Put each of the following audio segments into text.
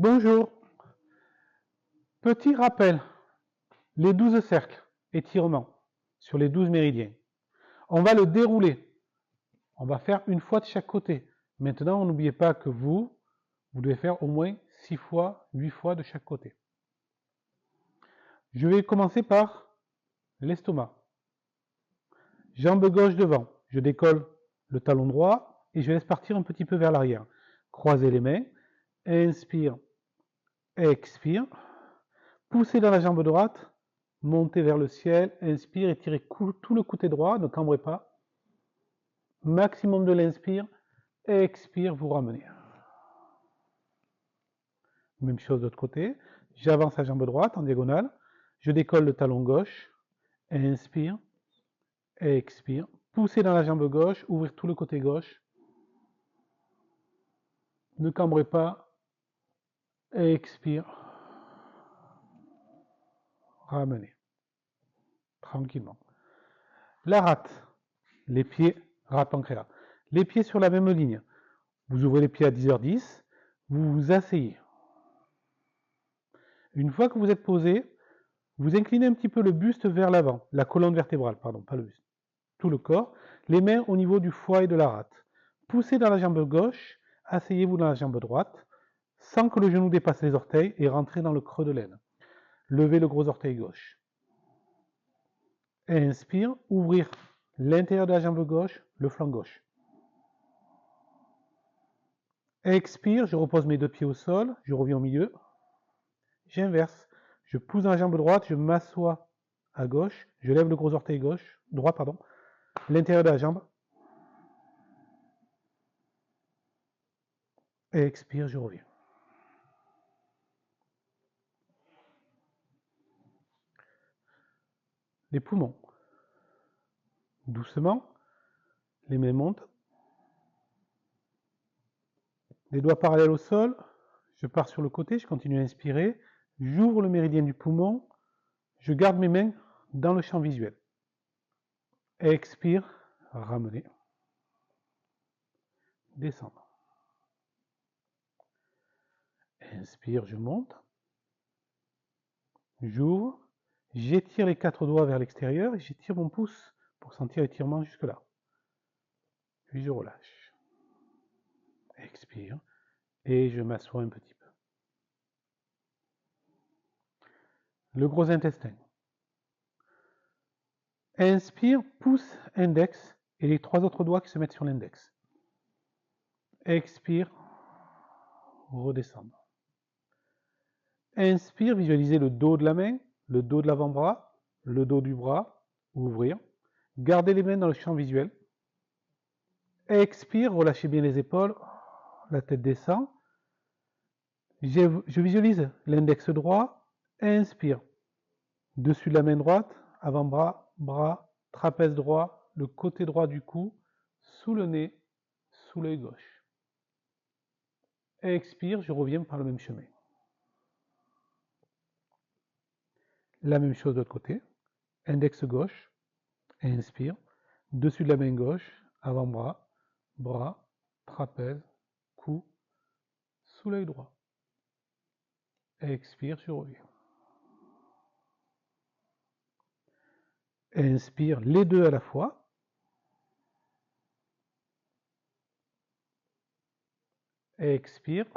Bonjour. Petit rappel, les 12 cercles, étirement, sur les 12 méridiens. On va le dérouler. On va faire une fois de chaque côté. Maintenant, n'oubliez pas que vous devez faire au moins 6 fois, 8 fois de chaque côté. Je vais commencer par l'estomac. Jambe gauche devant. Je décolle le talon droit et je laisse partir un petit peu vers l'arrière. Croisez les mains. Inspire. Expire. Poussez dans la jambe droite. Montez vers le ciel. Inspire, étirez tout le côté droit. Ne cambrez pas. Maximum de l'inspire. Expire, vous ramenez. Même chose de l'autre côté. J'avance la jambe droite en diagonale. Je décolle le talon gauche. Inspire. Expire. Poussez dans la jambe gauche. Ouvrez tout le côté gauche. Ne cambrez pas. Expire. Ramenez. Tranquillement. La rate. Les pieds, rate pancréas. Les pieds sur la même ligne. Vous ouvrez les pieds à 10h10. Vous vous asseyez. Une fois que vous êtes posé, vous inclinez un petit peu le buste vers l'avant, la colonne vertébrale, pardon, pas le buste, tout le corps, les mains au niveau du foie et de la rate. Poussez dans la jambe gauche, asseyez-vous dans la jambe droite, sans que le genou dépasse les orteils et rentrez dans le creux de l'aine. Levez le gros orteil gauche. Inspire, ouvrir l'intérieur de la jambe gauche, le flanc gauche. Expire, je repose mes deux pieds au sol, je reviens au milieu. J'inverse. Je pousse dans la jambe droite, je m'assois à gauche, je lève le gros orteil gauche, droit, pardon, l'intérieur de la jambe. Et expire, je reviens. Les poumons. Doucement, les mains montent. Les doigts parallèles au sol. Je pars sur le côté, je continue à inspirer. J'ouvre le méridien du poumon. Je garde mes mains dans le champ visuel. Expire, ramener. Descendre. Inspire, je monte. J'ouvre. J'étire les 4 doigts vers l'extérieur et j'étire mon pouce pour sentir l'étirement jusque là. Puis je relâche. Expire. Et je m'assois un petit peu. Le gros intestin. Inspire, pouce, index et les 3 autres doigts qui se mettent sur l'index. Expire, redescendre. Inspire, visualisez le dos de la main, le dos de l'avant-bras, le dos du bras, ouvrir. Gardez les mains dans le champ visuel. Expire, relâchez bien les épaules, la tête descend. Je visualise l'index droit. Inspire, dessus de la main droite, avant-bras, bras, trapèze droit, le côté droit du cou, sous le nez, sous l'œil gauche. Expire, je reviens par le même chemin. La même chose de l'autre côté. Index gauche, inspire, dessus de la main gauche, avant-bras, bras, trapèze, cou, sous l'œil droit. Expire, je reviens. Inspire les deux à la fois. Expire,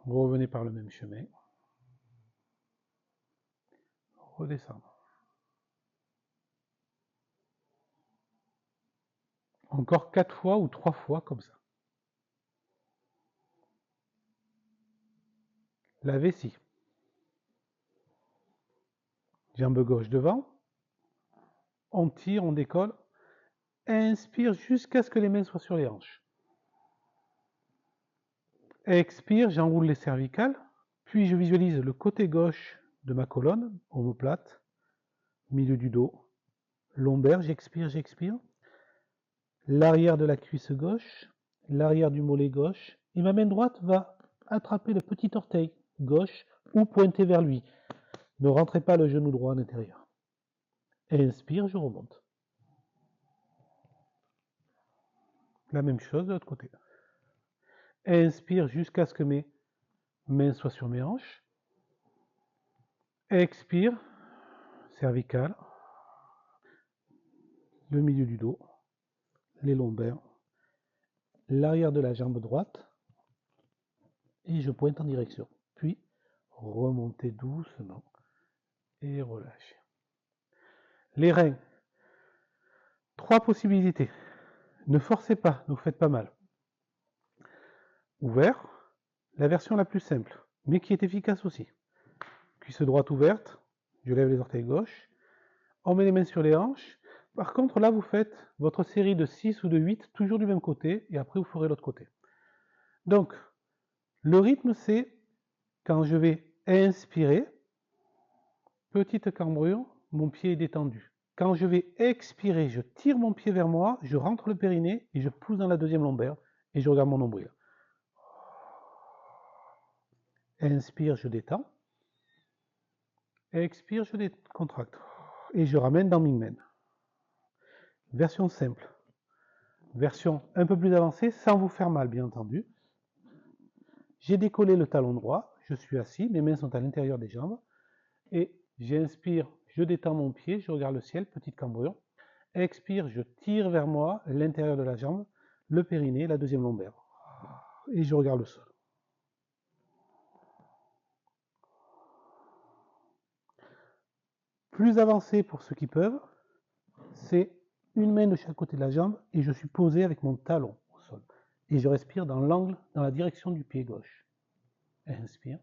revenez par le même chemin. Redescendre. Encore 4 fois ou 3 fois comme ça. La vessie. Jambe gauche devant. On tire, on décolle. Inspire jusqu'à ce que les mains soient sur les hanches. Expire, j'enroule les cervicales. Puis je visualise le côté gauche de ma colonne, omoplate, milieu du dos, lombaire, j'expire, j'expire. L'arrière de la cuisse gauche, l'arrière du mollet gauche, et ma main droite va attraper le petit orteil gauche ou pointer vers lui. Ne rentrez pas le genou droit à l'intérieur. Inspire, je remonte. La même chose de l'autre côté. Inspire jusqu'à ce que mes main soit sur mes hanches. Expire, cervicale, le milieu du dos, les lombaires, l'arrière de la jambe droite, et je pointe en direction. Puis, remontez doucement et relâchez. Les reins, 3 possibilités. Ne forcez pas, ne vous faites pas mal. Ouvert, la version la plus simple, mais qui est efficace aussi. Cuisse droite ouverte, je lève les orteils gauche, on met les mains sur les hanches. Par contre, là, vous faites votre série de 6 ou de 8, toujours du même côté, et après, vous ferez l'autre côté. Donc, le rythme, c'est quand je vais inspirer, petite cambrure, mon pied est détendu. Quand je vais expirer, je tire mon pied vers moi, je rentre le périnée et je pousse dans la deuxième lombaire et je regarde mon nombril. Inspire, je détends. Expire, je décontracte. Et je ramène dans Mingmen. Version simple. Version un peu plus avancée, sans vous faire mal, bien entendu. J'ai décollé le talon droit, je suis assis, mes mains sont à l'intérieur des jambes. Et j'inspire, je détends mon pied, je regarde le ciel, petite cambrure. Expire, je tire vers moi l'intérieur de la jambe, le périnée, la deuxième lombaire. Et je regarde le sol. Plus avancé pour ceux qui peuvent, c'est une main de chaque côté de la jambe et je suis posé avec mon talon au sol. Et je respire dans l'angle, dans la direction du pied gauche. Inspire.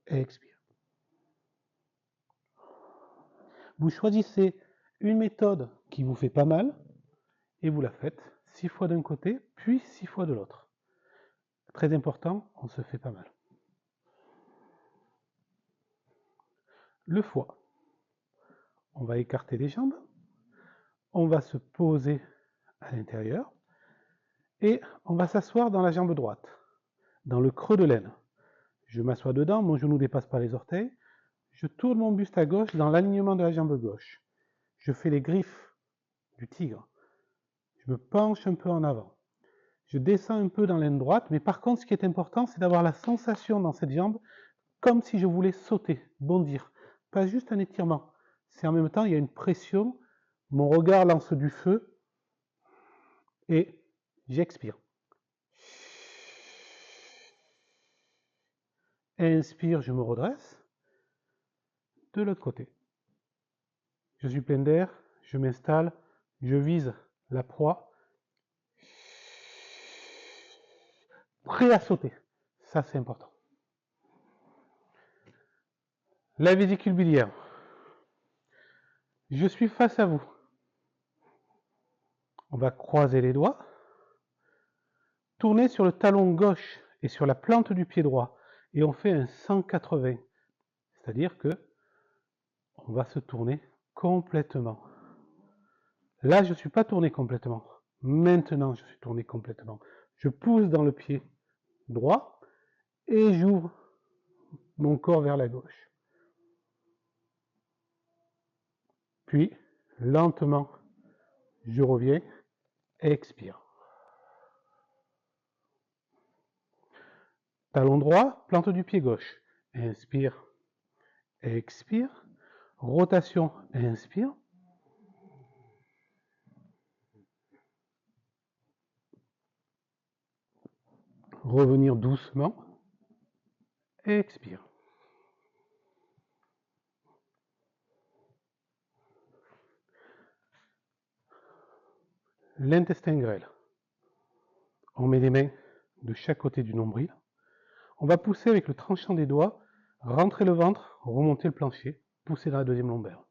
Expire. Vous choisissez une méthode qui vous fait pas mal et vous la faites 6 fois d'un côté, puis 6 fois de l'autre. Très important, on se fait pas mal. Le foie. On va écarter les jambes. On va se poser à l'intérieur. Et on va s'asseoir dans la jambe droite, dans le creux de l'aine. Je m'assois dedans, mon genou ne dépasse pas les orteils. Je tourne mon buste à gauche dans l'alignement de la jambe gauche. Je fais les griffes du tigre. Je me penche un peu en avant. Je descends un peu dans l'aine droite, mais par contre, ce qui est important, c'est d'avoir la sensation dans cette jambe comme si je voulais sauter, bondir. Pas juste un étirement. C'est en même temps, il y a une pression. Mon regard lance du feu et j'expire. Inspire, je me redresse. De l'autre côté. Je suis plein d'air, je m'installe, je vise la proie. Prêt à sauter. Ça, c'est important. La vésicule biliaire. Je suis face à vous. On va croiser les doigts. Tourner sur le talon gauche et sur la plante du pied droit. Et on fait un 180. C'est-à-dire que on va se tourner complètement. Là, je ne suis pas tourné complètement. Maintenant, je suis tourné complètement. Je pousse dans le pied droit et j'ouvre mon corps vers la gauche. Puis, lentement, je reviens, expire. Talon droit, plante du pied gauche. Inspire, expire. Rotation, inspire. Revenir doucement, expire. L'intestin grêle. On met les mains de chaque côté du nombril. On va pousser avec le tranchant des doigts, rentrer le ventre, remonter le plancher, pousser dans la deuxième lombaire.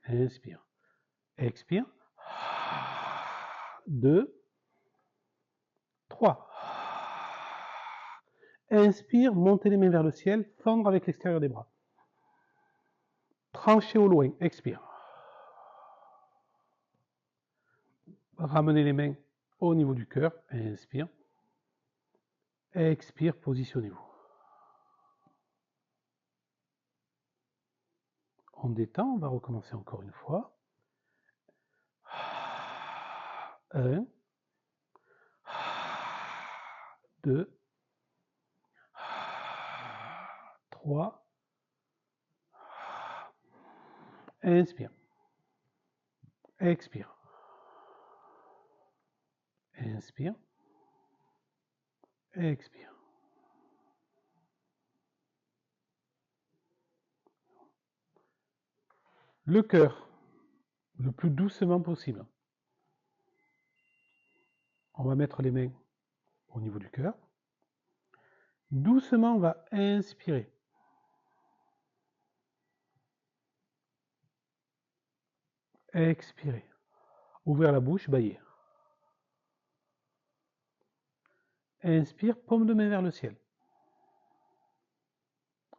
Inspire. Expire. 2, 3. Inspire, montez les mains vers le ciel, fendre avec l'extérieur des bras. Tranchez au loin, expire. Ramenez les mains au niveau du cœur, inspire. Expire, positionnez-vous. On détend, on va recommencer encore une fois. 1, 2, 3. Inspire. Expire. Inspire. Expire. Le cœur, le plus doucement possible. On va mettre les mains au niveau du cœur. Doucement, on va inspirer. Expirer. Ouvrir la bouche, bâillir. Inspire, paume de main vers le ciel.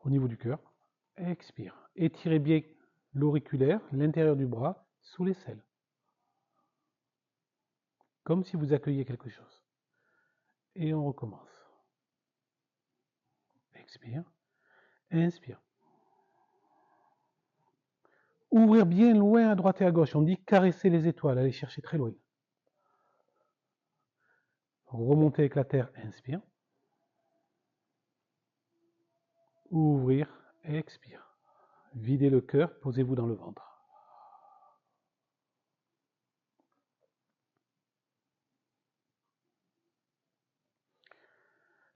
Au niveau du cœur. Expire. Étirez bien l'auriculaire, l'intérieur du bras, sous l'aisselle. Comme si vous accueilliez quelque chose. Et on recommence. Expire. Inspire. Ouvrir bien loin à droite et à gauche. On dit caresser les étoiles, aller chercher très loin. Remonter avec la terre, inspire. Ouvrir, expire. Videz le cœur, posez-vous dans le ventre.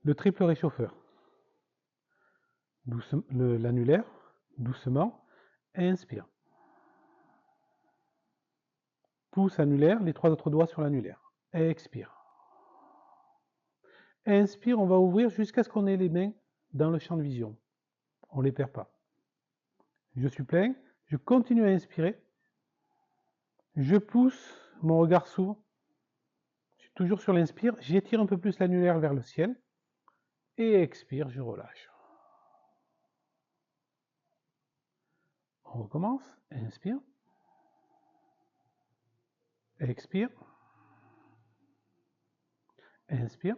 Le triple réchauffeur. L'annulaire, doucement, inspire. Pouce annulaire, les 3 autres doigts sur l'annulaire. Expire. Inspire, on va ouvrir jusqu'à ce qu'on ait les mains dans le champ de vision. On ne les perd pas. Je suis plein, je continue à inspirer. Je pousse, mon regard s'ouvre. Je suis toujours sur l'inspire, j'étire un peu plus l'annulaire vers le ciel. Et expire, je relâche. On recommence, inspire. Expire. Inspire.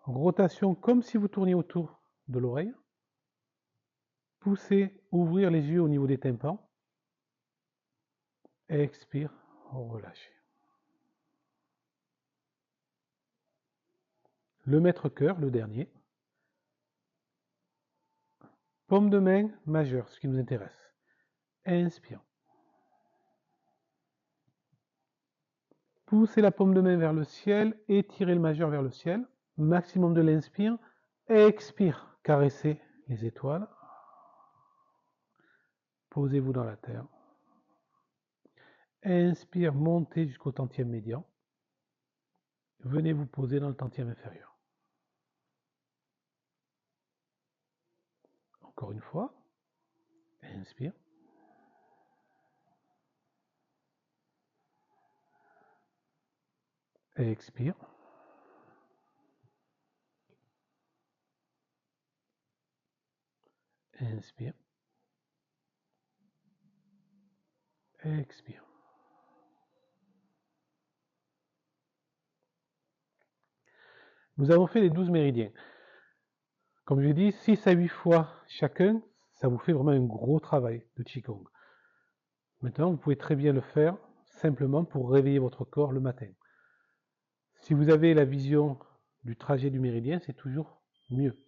Rotation comme si vous tourniez autour de l'oreille. Poussez, ouvrir les yeux au niveau des tympans. Expire, relâchez. Le maître-cœur, le dernier. Paume de main majeure, ce qui nous intéresse. Inspire. Poussez la paume de main vers le ciel, étirez le majeur vers le ciel. Maximum de l'inspire. Expire, caressez les étoiles. Posez-vous dans la terre. Inspire, montez jusqu'au tantième médian. Venez vous poser dans le tantième inférieur. Encore une fois. Inspire. Expire. Inspire. Expire. Nous avons fait les 12 méridiens. Comme je l'ai dit, 6 à 8 fois chacun, ça vous fait vraiment un gros travail de Qigong. Maintenant, vous pouvez très bien le faire simplement pour réveiller votre corps le matin. Si vous avez la vision du trajet du méridien, c'est toujours mieux.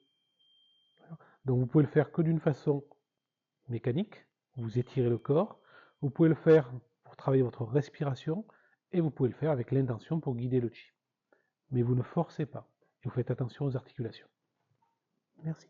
Donc vous pouvez le faire que d'une façon mécanique, vous étirez le corps. Vous pouvez le faire pour travailler votre respiration et vous pouvez le faire avec l'intention pour guider le Qi. Mais vous ne forcez pas et vous faites attention aux articulations. Merci.